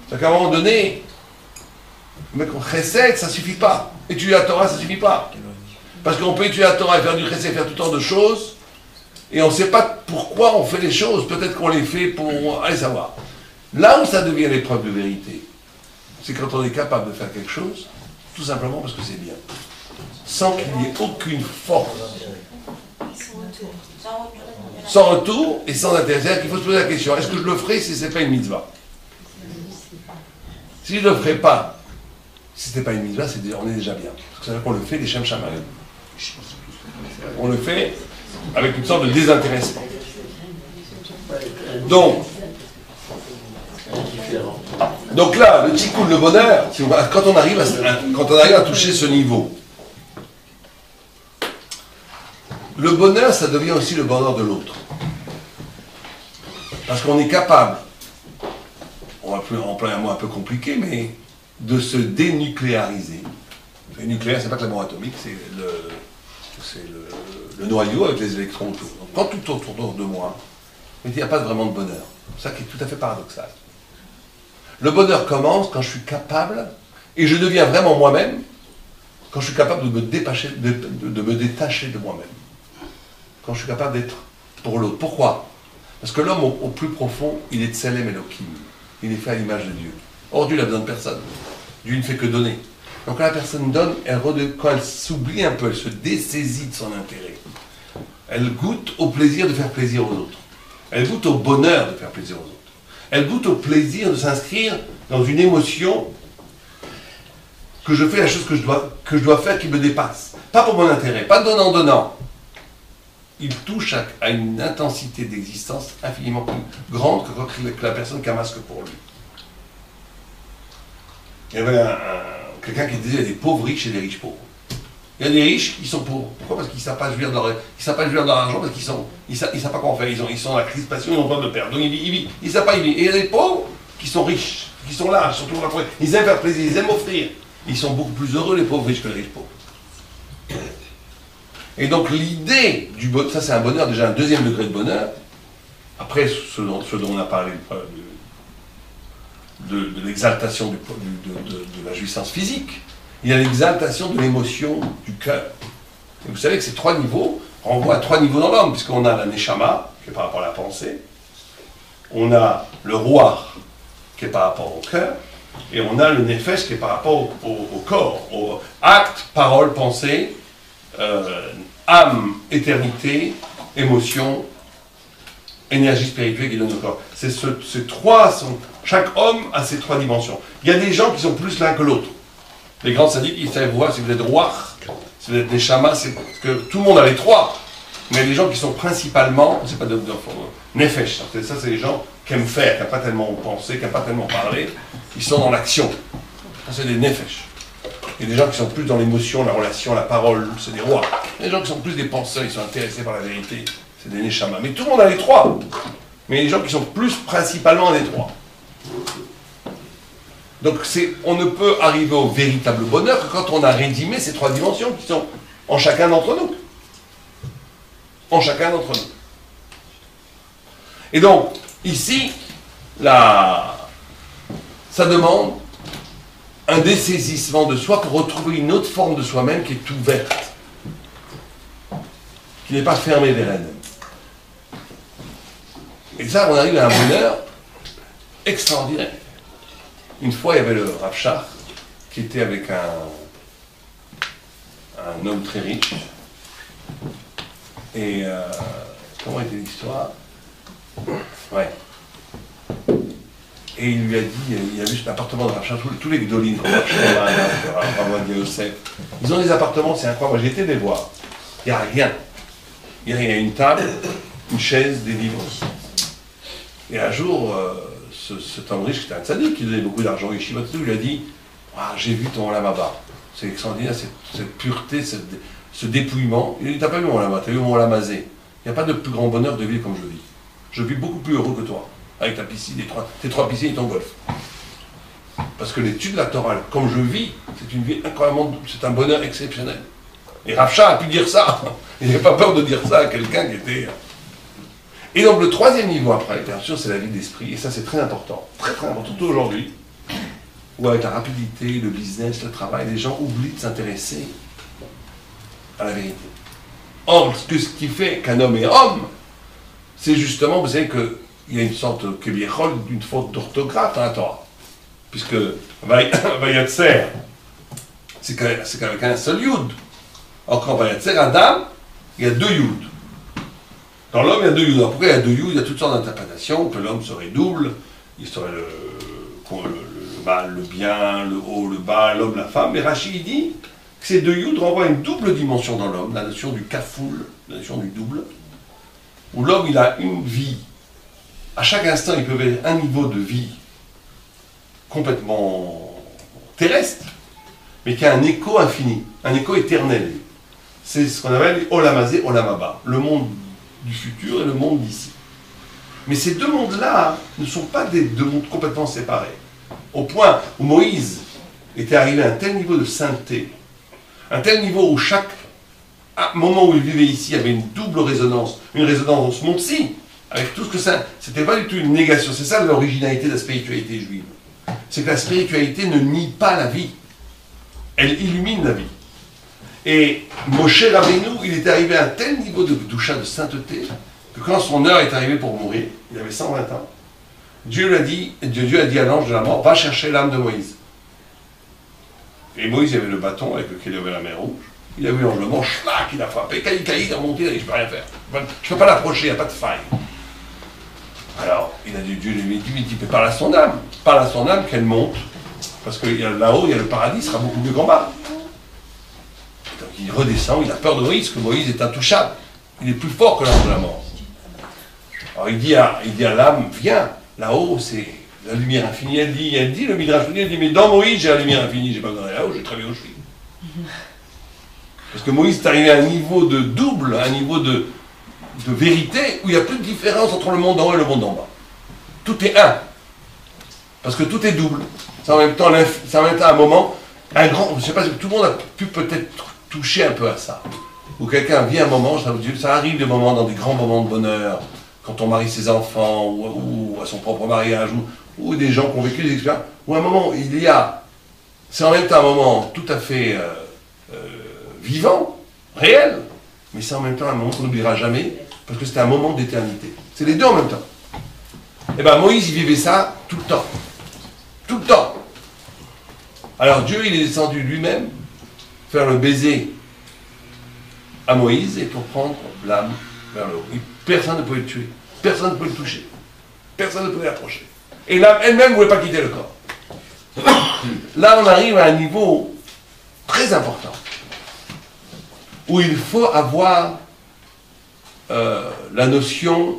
C'est qu'à un moment donné, chesed, ça suffit pas. Étudier la Torah, ça suffit pas. Parce qu'on peut étudier la Torah et faire du chesed, faire tout tant de choses, et on ne sait pas pourquoi on fait les choses. Peut-être qu'on les fait pour aller savoir. Là où ça devient l'épreuve de vérité, c'est quand on est capable de faire quelque chose, tout simplement parce que c'est bien. Sans qu'il n'y ait aucune force. Sans retour et sans intérêt. C'est-à-dire qu'il faut se poser la question, est-ce que je le ferai si ce n'est pas une mitzvah? Si je ne le ferai pas, si ce n'est pas une mitzvah, on est déjà bien. Parce que ça veut dire qu'on le fait des Shem Shamayim. On le fait avec une sorte de désintéressement. Donc là, le tikkun, le bonheur, quand on arrive à toucher ce niveau, le bonheur, ça devient aussi le bonheur de l'autre. Parce qu'on est capable, on va employer un mot un peu compliqué, mais de se dénucléariser. Le nucléaire, c'est pas que la bombe atomique, c'est le noyau avec les électrons autour. Donc, quand tout autour de moi, il n'y a pas vraiment de bonheur. C'est ça qui est tout à fait paradoxal. Le bonheur commence quand je suis capable, et je deviens vraiment moi-même, quand je suis capable de me détacher de moi-même. Quand je suis capable d'être pour l'autre. Pourquoi? Parce que l'homme, au plus profond, il est Tselem Elohim. Il est fait à l'image de Dieu. Or, Dieu n'a besoin de personne. Dieu ne fait que donner. Donc quand la personne donne, quand elle s'oublie un peu, elle se dessaisit de son intérêt. Elle goûte au plaisir de faire plaisir aux autres. Elle goûte au bonheur de faire plaisir aux autres. Elle goûte au plaisir de s'inscrire dans une émotion que je fais la chose que je dois faire qui me dépasse. Pas pour mon intérêt, pas donnant. Il touche à une intensité d'existence infiniment plus grande que la personne qui a un masque pour lui. Il y avait quelqu'un qui disait qu'il y a des pauvres riches et des riches pauvres. Il y a des riches qui sont pauvres. Pourquoi? Parce qu'ils ne savent pas jouir de leur argent, parce qu'ils ne savent pas quoi en faire. Ils sont dans la crispation, ils ont peur de perdre. Donc ils ne savent pas y vivre. Et il y a des pauvres qui sont riches, qui sont là, surtout pour la pointe. Ils aiment faire plaisir, ils aiment offrir. Ils sont beaucoup plus heureux, les pauvres riches, que les riches pauvres. Et donc l'idée du bonheur, ça c'est un bonheur, déjà un deuxième degré de bonheur. Après ce dont on a parlé de l'exaltation de la jouissance physique, il y a l'exaltation de l'émotion du cœur. Et vous savez que ces trois niveaux renvoient à trois niveaux dans l'homme, puisqu'on a la neshama, qui est par rapport à la pensée, on a le ruach, qui est par rapport au cœur, et on a le nefesh, qui est par rapport au corps, au acte, parole, pensée, âme, éternité, émotion, énergie spirituelle qui donne au corps. Ces trois chaque homme a ces trois dimensions. Il y a des gens qui sont plus l'un que l'autre. Les grands sadiques, ils savent voir si vous êtes ruach, si vous êtes neshama, c'est parce que tout le monde a les trois. Mais les gens qui sont principalement, c'est pas de nefesh, ça c'est les gens qui aiment faire, qui n'aiment pas tellement penser, qui n'aiment pas tellement parler, ils sont dans l'action. Ça c'est des nefesh. Et des gens qui sont plus dans l'émotion, la relation, la parole, c'est des rois. Et des gens qui sont plus des penseurs, ils sont intéressés par la vérité, c'est des neshama. Mais tout le monde a les trois. Mais les gens qui sont plus principalement les trois. Donc on ne peut arriver au véritable bonheur que quand on a rédimé ces trois dimensions qui sont en chacun d'entre nous. En chacun d'entre nous. Et donc, ici, ça demande un dessaisissement de soi pour retrouver une autre forme de soi-même qui est ouverte, qui n'est pas fermée vers elle-même. Et ça, on arrive à un bonheur extraordinaire. Une fois, il y avait le Rav Shach qui était avec un homme très riche. Et comment était l'histoire? Ouais. Et il lui a dit, il a vu cet appartement de Rav Shach, tous les Gdolines, Rav Yosef, ils ont des appartements, c'est incroyable. J'ai été les voir. Il n'y a rien. Il y a une table, une chaise, des livres. Et un jour, cet homme riche, qui était un tzaddik, qui donnait beaucoup d'argent au yeshiva, il lui a dit, ah, j'ai vu ton Olam Haba. C'est extraordinaire, cette pureté, ce dépouillement. Il dit, t'as pas vu mon Olam Haba, t'as vu mon Olam Hazé. Il n'y a pas de plus grand bonheur de vivre comme je vis. Je vis beaucoup plus heureux que toi, avec ta piscine, tes trois piscines et ton golf. Parce que l'étude de la Torah, comme je vis, c'est une vie incroyablement, c'est un bonheur exceptionnel. Et Rav Shach a pu dire ça. Il n'avait pas peur de dire ça à quelqu'un qui était... Et donc le troisième niveau après, bien sûr, c'est la vie d'esprit, et ça c'est très important, très très important, surtout aujourd'hui, où avec la rapidité, le business, le travail, les gens oublient de s'intéresser à la vérité. Or, ce qui fait qu'un homme est homme, c'est justement, vous savez qu'il y a une sorte d'une faute d'orthographe dans la Torah. Puisque Vayatser, c'est qu'avec un seul Yud. Or, quand Vayatser Adam, il y a 2 Yud. Dans l'homme, il y a 2 Yud. Alors, pourquoi il y a 2 Yud? Il y a toutes sortes d'interprétations, que l'homme serait double, il serait le mal, le bien, le haut, le bas, l'homme, la femme. Mais Rashi dit que ces 2 Yud renvoient à une double dimension dans l'homme, la notion du kafoul, la notion du double, où l'homme, il a une vie. À chaque instant, il peut avoir un niveau de vie complètement terrestre, mais qui a un écho infini, un écho éternel. C'est ce qu'on appelle Olamazé, Olamaba, le monde du futur et le monde d'ici. Mais ces 2 mondes-là ne sont pas des 2 mondes complètement séparés. Au point où Moïse était arrivé à un tel niveau de sainteté, un tel niveau où chaque moment où il vivait ici avait une double résonance, une résonance dans ce monde-ci, avec tout ce que ça... C'était pas du tout une négation, c'est ça l'originalité de la spiritualité juive. C'est que la spiritualité ne nie pas la vie, elle illumine la vie. Et Moshe Rabbeinu, il était arrivé à un tel niveau de doucha, de sainteté, que quand son heure est arrivée pour mourir, il avait 120 ans, Dieu a dit à l'ange de la mort, va chercher l'âme de Moïse. Et Moïse avait le bâton avec lequel il avait la mer rouge, il a vu l'ange de mort, schlac, il a frappé, caïd, il a remonté, il a dit, je peux rien faire. Je ne peux pas l'approcher, il n'y a pas de faille. Alors, Dieu lui dit, il peut parler à son âme, qu'elle monte, parce que là-haut, il y a le paradis, sera beaucoup mieux qu'en bas. Donc il redescend, il a peur de Moïse, parce que Moïse est intouchable. Il est plus fort que l'ange de la mort. Alors il dit à l'âme, viens, là-haut, c'est la lumière infinie. Elle dit, le Midrash, elle dit, mais dans Moïse, j'ai la lumière infinie, j'ai pas besoin d'aller là-haut, j'ai très bien où je suis. Parce que Moïse est arrivé à un niveau de double, à un niveau de vérité, où il n'y a plus de différence entre le monde en haut et le monde en bas. Tout est un. Parce que tout est double. C'est en même temps un moment, un grand, je ne sais pas si tout le monde a pu peut-être toucher un peu à ça. Où quelqu'un vit un moment, ça arrive des moments, dans des grands moments de bonheur, quand on marie ses enfants, ou à son propre mariage, ou des gens qui ont vécu des expériences, ou un moment, c'est en même temps un moment tout à fait vivant, réel, mais c'est en même temps un moment qu'on n'oubliera jamais, parce que c'était un moment d'éternité. C'est les deux en même temps. Et bien Moïse, il vivait ça tout le temps. Tout le temps. Alors Dieu, il est descendu lui-même faire le baiser à Moïse et pour prendre l'âme vers le haut. Personne ne pouvait le tuer. Personne ne pouvait le toucher. Personne ne pouvait l'approcher. Et l'âme elle-même ne voulait pas quitter le corps. Là, on arrive à un niveau très important où il faut avoir la notion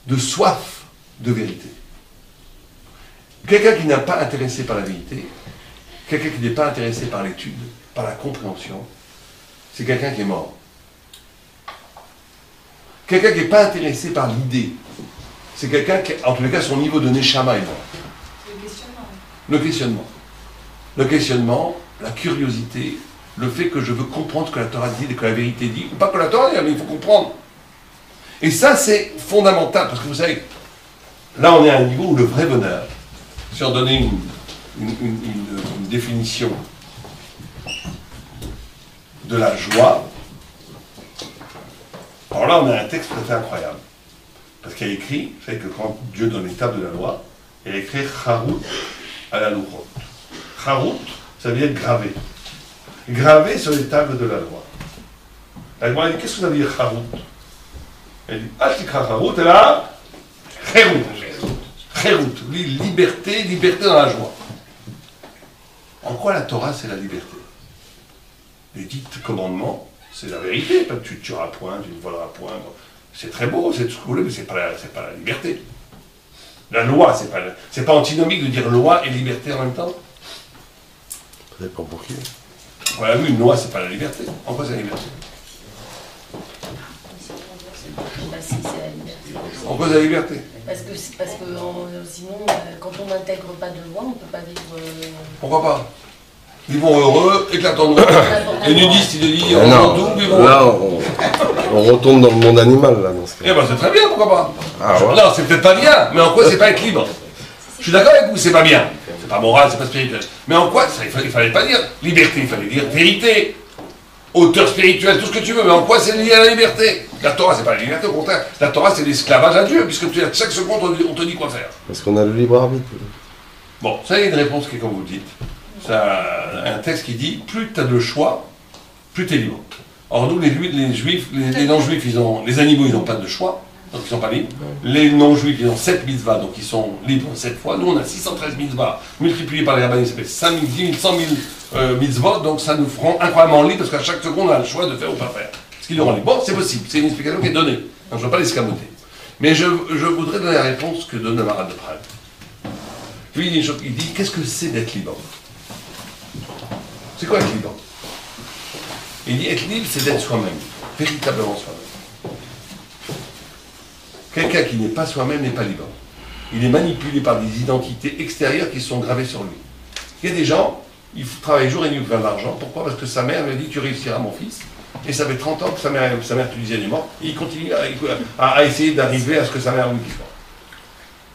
de soif de vérité. Quelqu'un qui n'est pas intéressé par la vérité, quelqu'un qui n'est pas intéressé par l'étude, par la compréhension, c'est quelqu'un qui est mort. Quelqu'un qui n'est pas intéressé par l'idée, c'est quelqu'un qui, en tous les cas, son niveau de neshama est mort. Le questionnement. Le questionnement, la curiosité, le fait que je veux comprendre ce que la Torah dit et que la vérité dit, ou pas que la Torah dit, mais il faut comprendre. Et ça, c'est fondamental, parce que vous savez, là, on est à un niveau où le vrai bonheur, si on donnait une définition de la joie, alors là, on a un texte tout à fait incroyable. Parce qu'il y a écrit, vous savez que quand Dieu donne les tables de la loi, il y a écrit Charut à la Louchot. Charut, ça veut dire gravé. Gravé sur les tables de la loi. Elle m'a dit, qu'est-ce que ça veut dire Charut? Elle dit, ah, c'est Charut, et là, Cherut. Cherut, liberté, liberté dans la joie. En quoi la Torah, c'est la liberté? Les 10 commandements, c'est la vérité. Pas tu ne tueras point, tu ne voleras point. C'est très beau, c'est tout ce que vous voulez, mais c'est pas la liberté. La loi, c'est pas antinomique de dire loi et liberté en même temps. Ça dépend pour qui. Voilà, oui, une loi, c'est pas la liberté. En quoi c'est la liberté? En quoi c'est la liberté? Parce que sinon, quand on n'intègre pas de loi, on ne peut pas vivre... Pourquoi pas? Ils vont heureux, éclatants de les nudistes, ils disent non, double, ils vont... là, on retourne dans le monde animal, là, dans ce cas. Eh ben c'est très bien, pourquoi pas? Ah ouais. Non, c'est peut-être pas bien, mais en quoi c'est pas être libre? Je suis d'accord avec vous, c'est pas bien. C'est pas moral, c'est pas spirituel. Mais en quoi il fallait pas dire liberté, il fallait dire vérité. Auteur spirituel, tout ce que tu veux, mais en quoi c'est lié à la liberté? La Torah, c'est pas la liberté, au contraire. La Torah, c'est l'esclavage à Dieu, puisque chaque seconde, on te dit quoi faire. Parce qu'on a le libre arbitre. Bon, ça, il y a une réponse qui est comme vous le dites. Ça, un texte qui dit, plus tu as de choix, plus tu es libre. Or, nous, les juifs, les non-juifs, les animaux, ils n'ont pas de choix, donc ils ne sont pas libres. Les non-juifs, ils ont 7 mitzvahs, donc ils sont libres 7 fois. Nous, on a 613 mitzvahs, multipliés par les rabbins, ça fait 5 000, 10 000, 100 000 mitzvahs, donc ça nous feront incroyablement libres, parce qu'à chaque seconde, on a le choix de faire ou pas faire. Ce qui nous rend libres. Bon, c'est possible, c'est une explication qui est donnée, donc je ne veux pas l'escamoter. Mais je voudrais donner la réponse que donne le Maharal de Prague. Lui, il dit, qu'est-ce que c'est d'être libre? C'est quoi être libre? Il dit, être libre, c'est d'être soi-même, véritablement soi-même. Quelqu'un qui n'est pas soi-même n'est pas libre. Il est manipulé par des identités extérieures qui sont gravées sur lui. Il y a des gens, ils travaillent jour et nuit pour faire de l'argent. Pourquoi? Parce que sa mère lui a dit, tu réussiras mon fils. Et ça fait 30 ans que sa mère tu disais, elle est morte. Et il continue à essayer d'arriver à ce que sa mère lui dise.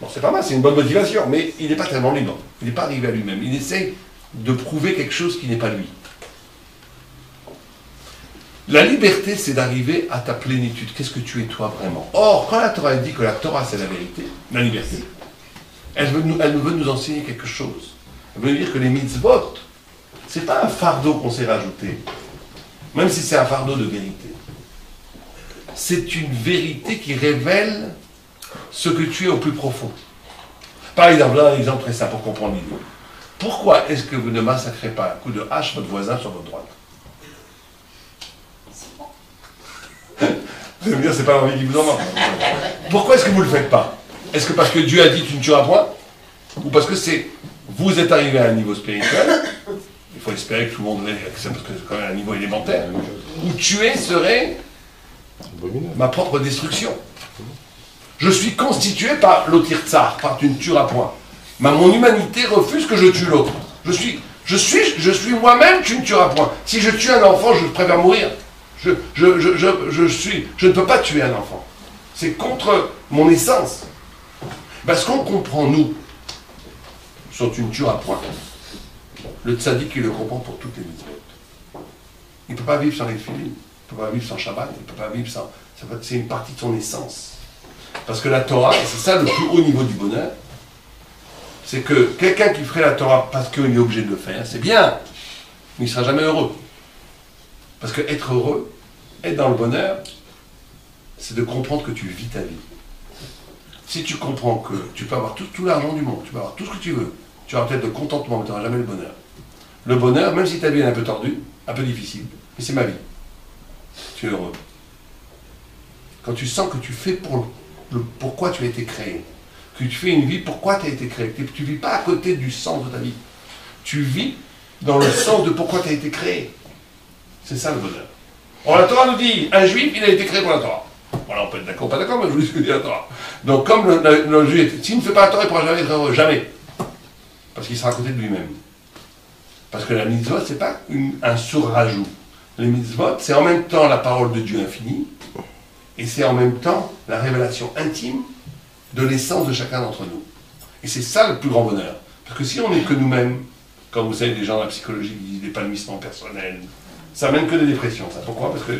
Bon, c'est pas mal, c'est une bonne motivation, mais il n'est pas tellement libre. Il n'est pas arrivé à lui-même. Il essaie de prouver quelque chose qui n'est pas lui. La liberté, c'est d'arriver à ta plénitude. Qu'est-ce que tu es toi vraiment? Or, quand la Torah dit que la Torah, c'est la vérité, la liberté, elle veut nous enseigner quelque chose. Elle veut nous dire que les mitzvot, c'est pas un fardeau qu'on s'est rajouté, même si c'est un fardeau de vérité. C'est une vérité qui révèle ce que tu es au plus profond. Par exemple, là, un exemple très simple pour comprendre l'idée. Pourquoi est-ce que vous ne massacrez pas un coup de hache votre voisin sur votre droite? Vous allez me dire, c'est pas l'envie qui vous en manque. Pourquoi est-ce que vous ne le faites pas? Est-ce que parce que Dieu a dit tu ne tueras point? Ou parce que vous êtes arrivé à un niveau spirituel, il faut espérer que tout le monde l'ait, parce que c'est quand même un niveau élémentaire, où tuer serait ma propre destruction. Je suis constitué par l'otir-tsar, par tu ne tueras point. Mais mon humanité refuse que je tue l'autre. Je suis moi-même, tu ne tueras point. Si je tue un enfant, je préfère mourir. Je ne peux pas tuer un enfant. C'est contre mon essence. Parce qu'on comprend, nous, sur tu ne tueras point. Le tzaddik, il le comprend pour toutes les mitzvot. Il ne peut pas vivre sans les films, il ne peut pas vivre sans Shabbat, il ne peut pas vivre sans... C'est une partie de son essence. Parce que la Torah, et c'est ça le plus haut niveau du bonheur, c'est que quelqu'un qui ferait la Torah parce qu'il est obligé de le faire, c'est bien, mais il ne sera jamais heureux. Parce que être heureux, être dans le bonheur, c'est de comprendre que tu vis ta vie. Si tu comprends que tu peux avoir tout l'argent du monde, tu peux avoir tout ce que tu veux, tu auras peut-être de contentement, mais tu n'auras jamais le bonheur. Le bonheur, même si ta vie est un peu tordue, un peu difficile, mais c'est ma vie. Tu es heureux. Quand tu sens que tu fais pour pourquoi tu as été créé, que tu fais une vie pourquoi tu as été créé, que tu ne vis pas à côté du sens de ta vie. Tu vis dans le sens de pourquoi tu as été créé. C'est ça le bonheur. Or, la Torah nous dit, un juif, il a été créé pour la Torah. Voilà, on peut être d'accord ou pas d'accord, mais je vous dis ce que dit la Torah. Donc, comme le juif, s'il ne fait pas la Torah, il ne pourra jamais être heureux, jamais. Parce qu'il sera à côté de lui-même. Parce que la mitzvot, ce n'est pas un surrajout. Les mitzvot, c'est en même temps la parole de Dieu infini, et c'est en même temps la révélation intime de l'essence de chacun d'entre nous. Et c'est ça le plus grand bonheur. Parce que si on n'est que nous-mêmes, comme vous savez, les gens de la psychologie qui disent l'épanouissement personnel, ça mène que des dépressions. Ça. Pourquoi? Parce que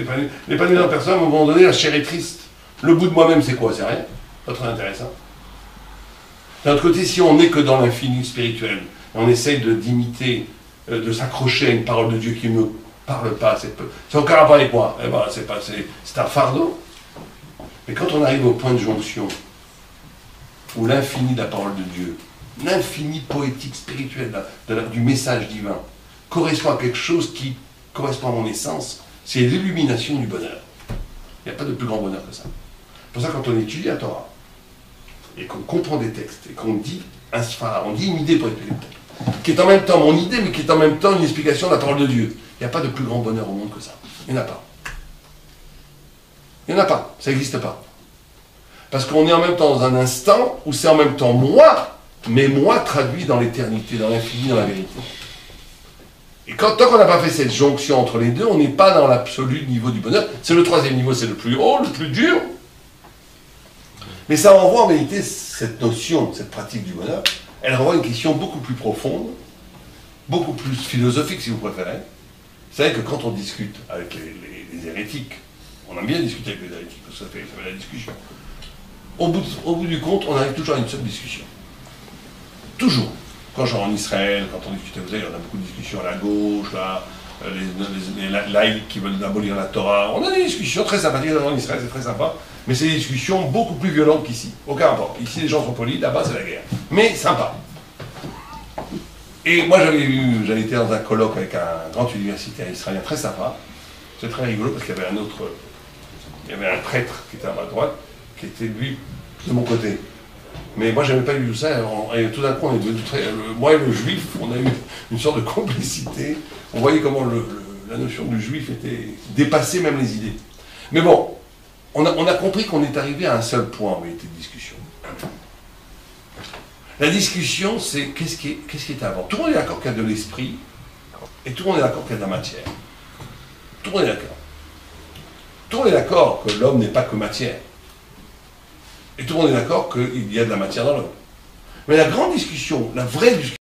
l'épanouissement personnel, à un moment donné, la chair est triste. Le bout de moi-même, c'est quoi? C'est rien. Pas très intéressant. D'un autre côté, si on n'est que dans l'infini spirituel, on essaye d'imiter, de s'accrocher à une parole de Dieu qui ne parle pas, c'est aucun rapport avec moi. Eh ben, c'est un fardeau. Mais quand on arrive au point de jonction, où l'infini de la parole de Dieu, l'infini poétique spirituel du message divin, correspond à quelque chose qui correspond à mon essence, c'est l'illumination du bonheur. Il n'y a pas de plus grand bonheur que ça. C'est pour ça quand on étudie la Torah, et qu'on comprend des textes, et qu'on dit un sfara, on dit une idée poétique, qui est en même temps mon idée, mais qui est en même temps une explication de la parole de Dieu. Il n'y a pas de plus grand bonheur au monde que ça. Il n'y en a pas. Il n'y en a pas. Ça n'existe pas. Parce qu'on est en même temps dans un instant où c'est en même temps moi, mais moi traduit dans l'éternité, dans l'infini, dans la vérité. Et tant qu'on n'a pas fait cette jonction entre les deux, on n'est pas dans l'absolu niveau du bonheur. C'est le troisième niveau, c'est le plus haut, le plus dur. Mais ça renvoie en vérité cette notion, cette pratique du bonheur, elle renvoie à une question beaucoup plus profonde, beaucoup plus philosophique si vous préférez. Vous savez que quand on discute avec les hérétiques, on aime bien discuter avec les hérétiques, parce que ça fait la discussion. Au bout du compte, on arrive toujours à une seule discussion. Toujours. Quand je en Israël, quand on discute, vous savez, on a beaucoup de discussions à la gauche, là, les laïcs qui veulent abolir la Torah. On a des discussions très sympathiques en Israël, c'est très sympa, mais c'est des discussions beaucoup plus violentes qu'ici. Aucun rapport. Ici, les gens sont polis, là-bas, c'est la guerre. Mais sympa. Et moi, j'avais été dans un colloque avec un grand universitaire israélien très sympa. C'est très rigolo parce qu'il y avait il y avait un prêtre qui était à ma droite, qui était lui de mon côté. Mais moi, j'avais pas vu tout ça, et tout d'un coup, on est devenu moi et le juif, on a eu une sorte de complicité. On voyait comment la notion du juif était dépassée même les idées. Mais bon, on a compris qu'on est arrivé à un seul point en vérité de discussion. La discussion, c'est qu'est-ce qui est avant. Tout le monde est d'accord qu'il y a de l'esprit, et tout le monde est d'accord qu'il y a de la matière. Tout le monde est d'accord. Tout le monde est d'accord que l'homme n'est pas que matière. Et tout le monde est d'accord qu'il y a de la matière dans l'homme. Mais la grande discussion, la vraie discussion,